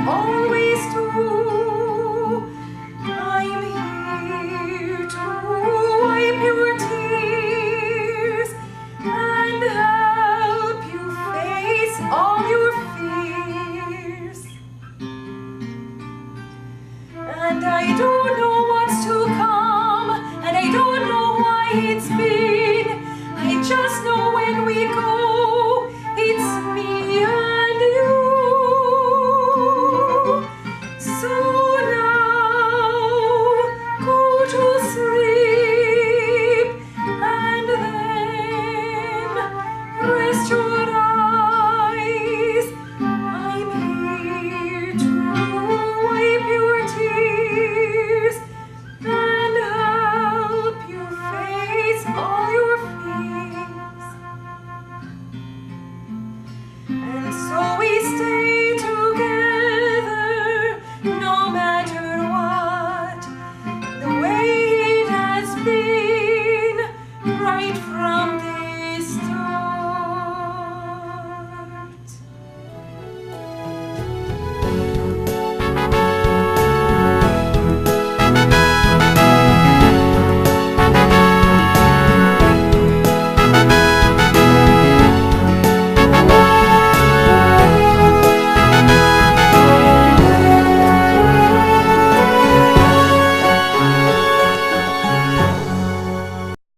always do. I'm here to wipe your tears and help you face all your fears. And I don't know what's to come, and I don't know why it's been. I just know when we go, it's me and you. So now, go to sleep, and then rest your eyes. I'm here to wipe your tears and help you face all your fears. And so we stay together no matter what, the way it has been right from the